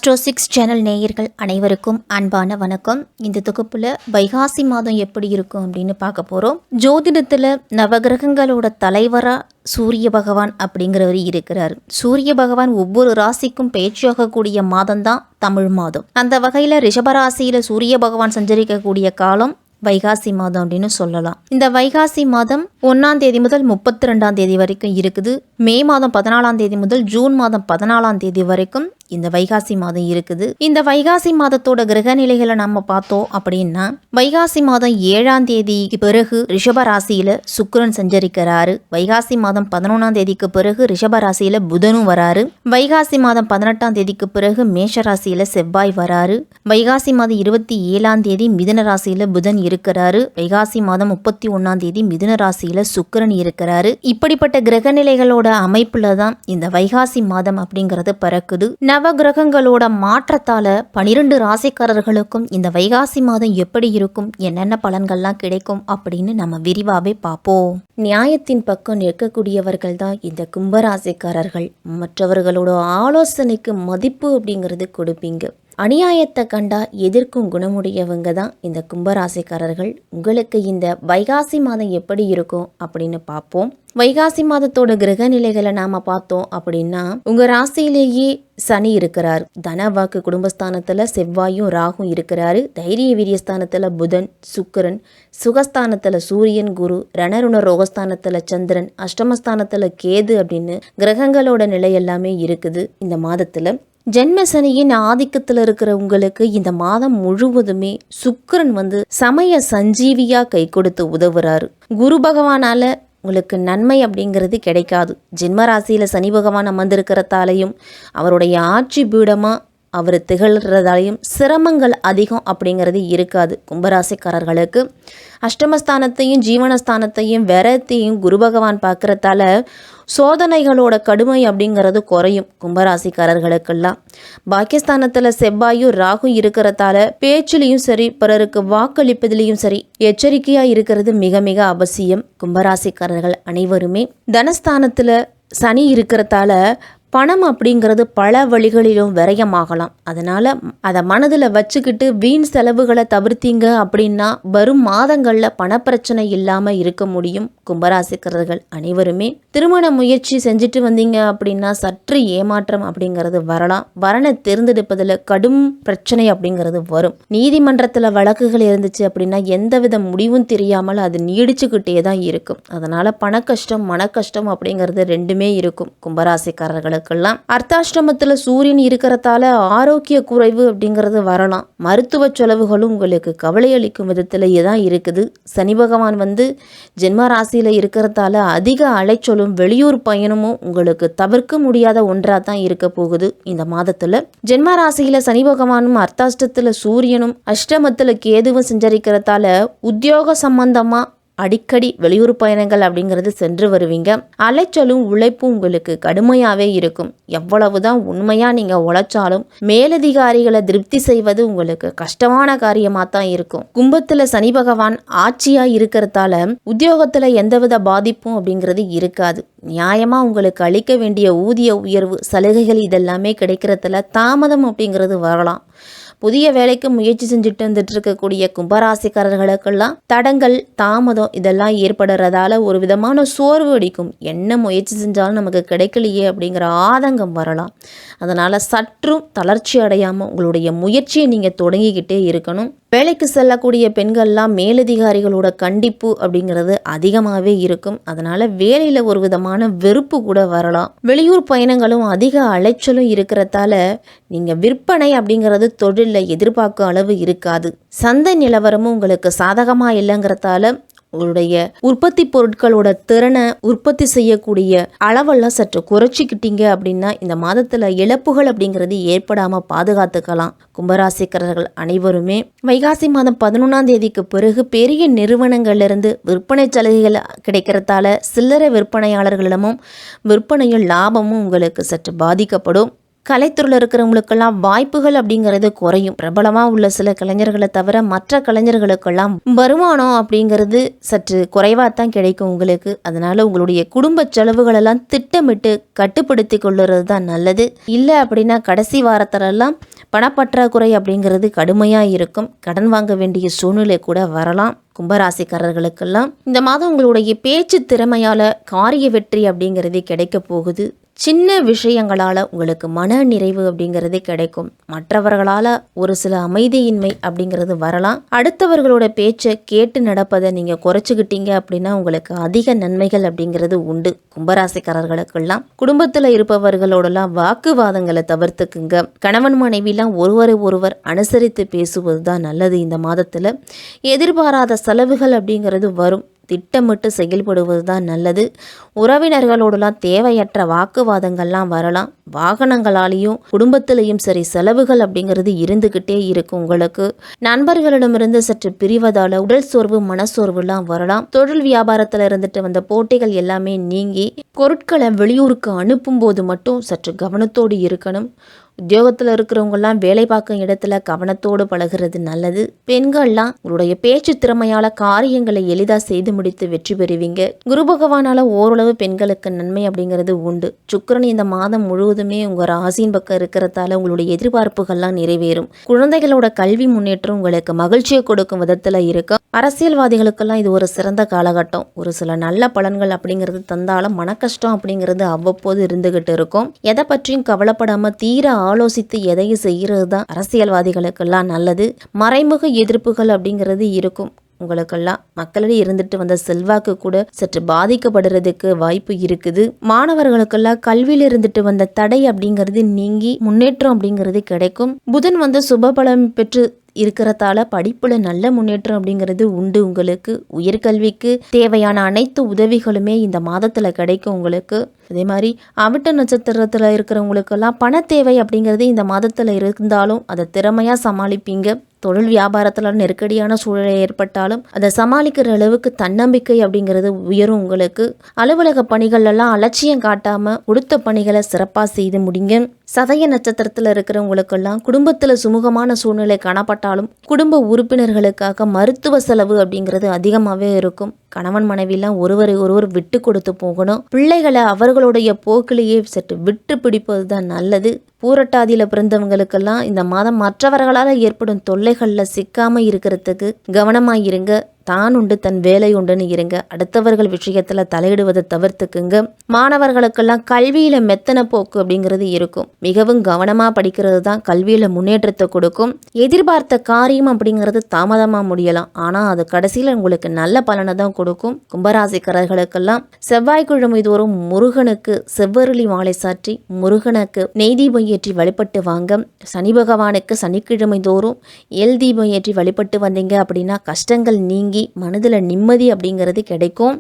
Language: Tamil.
ஆஸ்ட்ரோ6 சேனல் நேயர்கள் அனைவருக்கும் அன்பான வணக்கம். இந்த தொகுப்புல வைகாசி மாதம் எப்படி இருக்கும் அப்படின்னு பார்க்க போறோம். ஜோதிடத்துல நவகிரகங்களோட தலைவரா சூரிய பகவான் அப்படிங்கிறவர் இருக்கிறார். சூரிய பகவான் ஒவ்வொரு ராசிக்கும் பயிற்சியாகக்கூடிய மாதம் தான் தமிழ் மாதம். அந்த வகையில ரிஷபராசியில சூரிய பகவான் சஞ்சரிக்கக்கூடிய காலம் வைகாசி மாதம் அப்படின்னு சொல்லலாம். இந்த வைகாசி மாதம் 1ஆம் தேதி முதல் 32ஆம் தேதி வரைக்கும் இருக்குது. மே மாதம் 14ஆம் தேதி முதல் ஜூன் மாதம் 14ஆம் தேதி வரைக்கும் இந்த வைகாசி மாதம் இருக்குது. இந்த வைகாசி மாதத்தோட கிரக நிலைகளை நம்ம பார்த்தோம் அப்படின்னா, வைகாசி மாதம் 7ஆம் தேதிக்கு பிறகு ரிஷப ராசியில சுக்கிரன் சஞ்சரிக்கிறாரு. வைகாசி மாதம் 11ஆம் தேதிக்கு பிறகு ரிஷப ராசியில புதனும் வராரு. வைகாசி மாதம் 18ஆம் தேதிக்கு பிறகு மேஷ ராசியில செவ்வாய் வராரு. வைகாசி மாதம் 27ஆம் தேதி மிதுன ராசியில புதன் இருக்கிறாரு. வைகாசி மாதம் 31ஆம் தேதி மிதுன ராசியில சுக்கிரன் இருக்கிறாரு. இப்படிப்பட்ட கிரக நிலைகளோட அமைப்புல தான் இந்த வைகாசி மாதம் அப்படிங்கறது பிறக்குது. நவகிரகங்களோட மாற்றத்தால 12 ராசிக்காரர்களுக்கும் இந்த வைகாசி மாதம் எப்படி இருக்கும், என்னென்ன பலன்கள்லாம் கிடைக்கும் அப்படின்னு நம்ம விரிவாவே பார்ப்போம். நியாயத்தின் பக்கம் நிற்கக்கூடியவர்கள் தான் இந்த கும்பராசிக்காரர்கள். மற்றவர்களோட ஆலோசனைக்கு மதிப்பு அப்படிங்கிறது கொடுப்பீங்க. அநியாயத்தை கண்டா எதிர்க்கும் குணமுடையவங்க தான் இந்த கும்பராசிக்காரர்கள். உங்களுக்கு இந்த வைகாசி மாதம் எப்படி இருக்கும் அப்படின்னு பார்ப்போம். வைகாசி மாதத்தோட கிரக நிலைகளை நாம பார்த்தோம் அப்படின்னா, உங்க ராசியிலேயே சனி இருக்கிறார். தனவாக்கு குடும்பஸ்தானத்துல செவ்வாயும் ராகும் இருக்கிறாரு. தைரிய வீரியஸ்தானத்துல புதன் சுக்கிரன், சுகஸ்தானத்துல சூரியன் குரு, ரணருண ரோகஸ்தானத்துல சந்திரன், அஷ்டமஸ்தானத்துல கேது அப்படின்னு கிரகங்களோட நிலை எல்லாமே இருக்குது. இந்த மாதத்துல ஜென்ம சனியின் ஆதிக்கத்தில் இருக்கிற உங்களுக்கு இந்த மாதம் முழுவதுமே சுக்கிரன் சமய சஞ்சீவியா கை கொடுத்து உதவுறாரு. குரு பகவானால உங்களுக்கு நன்மை அப்படிங்கிறது கிடைக்காது. ஜென்மராசியில சனி பகவான் அமர்ந்திருக்கிறதாலையும் அவருடைய ஆட்சி பீடமா அவர் திகழ்கிறதாலையும் சிரமங்கள் அதிகம் அப்படிங்கிறது இருக்காது கும்பராசிக்காரர்களுக்கு. அஷ்டமஸ்தானத்தையும் ஜீவனஸ்தானத்தையும் விரத்தையும் குரு பகவான் பார்க்கறதால சோதனைகளோட கடுமை அப்படிங்கிறது குறையும் கும்பராசிக்காரர்களுக்கெல்லாம். பாக்கியஸ்தானத்தில் செவ்வாயும் ராகும் இருக்கிறதால பேச்சிலையும் சரி, பிறருக்கு வாக்களிப்பதிலையும் சரி எச்சரிக்கையாக இருக்கிறது மிக மிக அவசியம். கும்பராசிக்காரர்கள் அனைவருமே தனஸ்தானத்தில் சனி இருக்கிறதால பணம் அப்படிங்கிறது பல வழிகளிலும் விரயமாகலாம். அதனால் அதை மனதில் வச்சுக்கிட்டு வீண் செலவுகளை தவிர்த்தீங்க அப்படின்னா வரும் மாதங்களில் பணப்பிரச்சனை இல்லாமல் இருக்க முடியும். கும்பராசிக்காரர்கள் அனைவருமே திருமண முயற்சி செஞ்சுட்டு வந்தீங்க அப்படின்னா சற்று ஏமாற்றம் அப்படிங்கிறது வரலாம். வரனை தேர்ந்தெடுப்பதில் கடும் பிரச்சனை அப்படிங்கிறது வரும். நீதிமன்றத்தில் வழக்குகள் இருந்துச்சு அப்படின்னா எந்தவித முடிவும் தெரியாமல் அது நீடிச்சுக்கிட்டே தான் இருக்கும். அதனால் பண கஷ்டம் மன கஷ்டம் அப்படிங்கிறது ரெண்டுமே இருக்கும் கும்பராசிக்காரர்களுக்கு. அர்த்தாஷ்டமத்துல சூரியன் இருக்கிறதால ஆரோக்கிய குறைவு அப்படிங்கிறது வரலாம். மருத்துவ செலவுகளும் உங்களுக்கு கவலை அளிக்கும் விதத்திலேயே தான் இருக்குது. சனி பகவான் ஜென்ம ராசியில இருக்கிறதால அதிக அலைச்சலும் வெளியூர் பயணமும் உங்களுக்கு தவிர்க்க முடியாத ஒன்றா தான் இருக்க போகுது. இந்த மாதத்துல ஜென்ம ராசியில சனி பகவானும் அர்த்தாஷ்டத்துல சூரியனும் அஷ்டமத்துல கேதுவும் சஞ்சரிக்கிறதால உத்தியோக சம்பந்தமா அடிக்கடி வெளியூர் பயணங்கள் அப்படிங்கிறது சென்று வருவீங்க. அலைச்சலும் உழைப்பும் உங்களுக்கு கடுமையாவே இருக்கும். எவ்வளவுதான் உண்மையா நீங்க உழைச்சாலும் மேலதிகாரிகளை திருப்தி செய்வது உங்களுக்கு கஷ்டமான காரியமா தான் இருக்கும். கும்பத்துல சனி பகவான் ஆட்சியா இருக்கிறதால உத்தியோகத்துல எந்தவித பாதிப்பும் அப்படிங்கிறது இருக்காது. நியாயமா உங்களுக்கு அளிக்க வேண்டிய ஊதிய உயர்வு சலுகைகள் இதெல்லாமே கிடைக்கிறதுல தாமதம் அப்படிங்கிறது வரலாம். புதிய வேலைக்கு முயற்சி செஞ்சுட்டு வந்துட்டு இருக்கக்கூடிய கும்பராசிக்காரர்களுக்கெல்லாம் தடங்கள் தாமதம் இதெல்லாம் ஏற்படுறதால ஒரு விதமான சோர்வு அடிக்கும். என்ன முயற்சி செஞ்சாலும் நமக்கு கிடைக்கலையே அப்படிங்கிற ஆதங்கம் வரலாம். அதனால சற்றும் தளர்ச்சி அடையாமல் உங்களுடைய முயற்சியை நீங்கள் தொடங்கிக்கிட்டே இருக்கணும். வேலைக்கு செல்லக்கூடிய பெண்கள்லாம் மேலதிகாரிகளோட கண்டிப்பு அப்படிங்கிறது அதிகமாகவே இருக்கும். அதனால வேலையில் ஒரு விதமான வெறுப்பு கூட வரலாம். வெளியூர் பயணங்களும் அதிக அலைச்சலும் இருக்கிறதால நீங்கள் விற்பனை அப்படிங்கிறது தொழிலில் எதிர்பார்க்கும் அளவு இருக்காது. சந்தை நிலவரமும் உங்களுக்கு சாதகமாக இல்லைங்கிறதால உங்களுடைய உற்பத்தி பொருட்களோட திறனை உற்பத்தி செய்யக்கூடிய அளவெல்லாம் சற்று குறைச்சிக்கிட்டீங்க அப்படின்னா இந்த மாதத்துல இழப்புகள் அப்படிங்கிறது ஏற்படாம பாதுகாத்துக்கலாம். கும்பராசிக்காரர்கள் அனைவருமே வைகாசி மாதம் 11ஆம் தேதிக்கு பிறகு பெரிய நிறுவனங்கள்லிருந்து விற்பனை சலுகைகள் கிடைக்கிறதால சில்லறை விற்பனையாளர்களிடமும் விற்பனையும் லாபமும் உங்களுக்கு சற்று பாதிக்கப்படும். கலைத்துறையில் இருக்கிறவங்களுக்கெல்லாம் வாய்ப்புகள் அப்படிங்கிறது குறையும். பிரபலமாக உள்ள சில கலைஞர்களை தவிர மற்ற கலைஞர்களுக்கெல்லாம் வருமானம் அப்படிங்கிறது சற்று குறைவாக தான் கிடைக்கும் உங்களுக்கு. அதனால உங்களுடைய குடும்ப செலவுகளெல்லாம் திட்டமிட்டு கட்டுப்படுத்தி கொள்ளுறது தான் நல்லது. இல்லை அப்படின்னா கடைசி வாரத்திலெல்லாம் பணப்பற்றாக்குறை அப்படிங்கிறது கடுமையாக இருக்கும். கடன் வாங்க வேண்டிய சூழ்நிலை கூட வரலாம். கும்பராசிக்காரர்களுக்கெல்லாம் இந்த மாதம் உங்களுடைய பேச்சு திறமையால் காரிய வெற்றி அப்படிங்கிறது கிடைக்க போகுது. சின்ன விஷயங்களால் உங்களுக்கு மன நிறைவு அப்படிங்கிறது கிடைக்கும். மற்றவர்களால் ஒரு சில அமைதியின்மை அப்படிங்கிறது வரலாம். அடுத்தவர்களோட பேச்சை கேட்டு நடப்பதை நீங்கள் குறைச்சிக்கிட்டீங்க அப்படின்னா உங்களுக்கு அதிக நன்மைகள் அப்படிங்கிறது உண்டு. கும்பராசிக்காரர்களுக்கெல்லாம் குடும்பத்தில் இருப்பவர்களோடலாம் வாக்குவாதங்களை தவிர்த்துக்குங்க. கணவன் மனைவிலாம் ஒருவரை ஒருவர் அனுசரித்து பேசுவது தான் நல்லது. இந்த மாதத்தில் எதிர்பாராத செலவுகள் அப்படிங்கிறது வரும். திட்டமிட்டு செயல்படுவது தான் நல்லது. உறவினர்களோடலாம் தேவையற்ற வாக்குவாதங்கள்லாம் வரலாம். வாகனங்களாலேயும் குடும்பத்திலையும் சரி செலவுகள் அப்படிங்கிறது இருந்துக்கிட்டே இருக்கும். உங்களுக்கு நண்பர்களிடமிருந்து சற்று பிரிவதால் உடல் சோர்வு மனசோர்வுலாம் வரலாம். தொழில் வியாபாரத்தில் இருந்துட்டு வந்த போட்டிகள் எல்லாமே நீங்கி பொருட்களை வெளியூருக்கு அனுப்பும் போது மட்டும் சற்று கவனத்தோடு இருக்கணும். உத்தியோகத்தில் இருக்கிறவங்கெல்லாம் வேலை பார்க்கும் இடத்துல கவனத்தோடு பழகிறது நல்லது. பெண்கள்லாம் உங்களுடைய பேச்சு திறமையால் காரியங்களை எளிதாக செய்து முடித்து வெற்றி பெறுவீங்க. குரு பகவானால் ஓரளவு பெண்களுக்கு நன்மை அப்படிங்கிறது உண்டு. சுக்கிரன் இந்த மாதம் முழுவதுமே உங்கள் ராசியின் பக்கம் இருக்கிறதால உங்களுடைய எதிர்பார்ப்புகள்லாம் நிறைவேறும். குழந்தைகளோட கல்வி முன்னேற்றம் உங்களுக்கு மகிழ்ச்சியை கொடுக்கும் விதத்தில் இருக்கும். அரசியல்வாதிகளுக்கெல்லாம் இது ஒரு சிறந்த காலகட்டம். ஒரு சில நல்ல பலன்கள் அப்படிங்கிறது தந்தாலும் மன கஷ்டம் அப்படிங்கிறது அவ்வப்போது இருந்துகிட்டு இருக்கும். எதை பற்றியும் கவலைப்படாமல் தீர ஆலோசித்து எதையும் செய்கிறது தான் அரசியல்வாதிகளுக்கெல்லாம் நல்லது. மறைமுக எதிர்ப்புகள் அப்படிங்கிறது இருக்கும். உங்களுக்கெல்லாம் மக்களிடையே இருந்துட்டு வந்த செல்வாக்கு கூட சற்று பாதிக்கப்படுறதுக்கு வாய்ப்பு இருக்குது. மாணவர்களுக்கெல்லாம் கல்வியில் இருந்துட்டு வந்த தடை அப்படிங்கிறது நீங்கி முன்னேற்றம் அப்படிங்கிறது கிடைக்கும். புதன் சுபபலம் பெற்று இருக்கிறதால படிப்புல நல்ல முன்னேற்றம் அப்படிங்கிறது உண்டு. உங்களுக்கு உயர்கல்விக்கு தேவையான அனைத்து உதவிகளுமே இந்த மாதத்துல கிடைக்கும் உங்களுக்கு. அதே மாதிரி அவிட்ட நட்சத்திரத்தில் இருக்கிறவங்களுக்கெல்லாம் பண தேவை அப்படிங்கிறது இந்த மாதத்தில் இருந்தாலும் அதை திறமையாக சமாளிப்பீங்க. தொழில் வியாபாரத்தில் நெருக்கடியான சூழலை ஏற்பட்டாலும் அதை சமாளிக்கிற அளவுக்கு தன்னம்பிக்கை அப்படிங்கிறது உயரும் உங்களுக்கு. அலுவலக பணிகளெல்லாம் அலட்சியம் காட்டாமல் கொடுத்த பணிகளை சிறப்பாக செய்து முடிங்க. சதய நட்சத்திரத்தில் இருக்கிறவங்களுக்கெல்லாம் குடும்பத்தில் சுமூகமான சூழ்நிலை காணப்பட்டாலும் குடும்ப உறுப்பினர்களுக்காக மருத்துவ செலவு அப்படிங்கிறது அதிகமாகவே இருக்கும். கணவன் மனைவிலாம் ஒருவரை ஒருவர் விட்டு கொடுத்து போகணும். பிள்ளைகளை அவர்களுடைய போக்கிலேயே சற்று விட்டு பிடிப்பது தான் நல்லது. பூரட்டாதியில் பிறந்தவங்களுக்கெல்லாம் இந்த மாதம் மற்றவர்களால் ஏற்படும் தொல்லைகளில் சிக்காமல் இருக்கிறதுக்கு கவனமாக இருங்க. தான் உண்டு தன் வேலை உண்டுன்னு இருங்க. அடுத்தவர்கள் விஷயத்தில் தலையிடுவதை தவிர்த்துக்குங்க. மாணவர்களுக்கெல்லாம் கல்வியில் மெத்தன போக்கு அப்படிங்கிறது இருக்கும். மிகவும் கவனமாக படிக்கிறது தான் கல்வியில் முன்னேற்றத்தை கொடுக்கும். எதிர்பார்த்த காரியம் அப்படிங்கிறது தாமதமாக முடியலாம். ஆனால் அது கடைசியில் உங்களுக்கு நல்ல பலனை தான் கொடுக்கும். கும்பராசிக்காரர்களுக்கெல்லாம் செவ்வாய்க்கிழமை தோறும் முருகனுக்கு செவ்வருளி மாலை சாற்றி முருகனுக்கு நெய் தீபம் ஏற்றி வழிபட்டு வாங்க. சனி பகவானுக்கு சனிக்கிழமை தோறும் எல் தீபம் ஏற்றி வழிபட்டு வந்தீங்க அப்படின்னா கஷ்டங்கள் நீங்கி மனதில் நிம்மதி அப்படிங்கிறது கிடைக்கும்.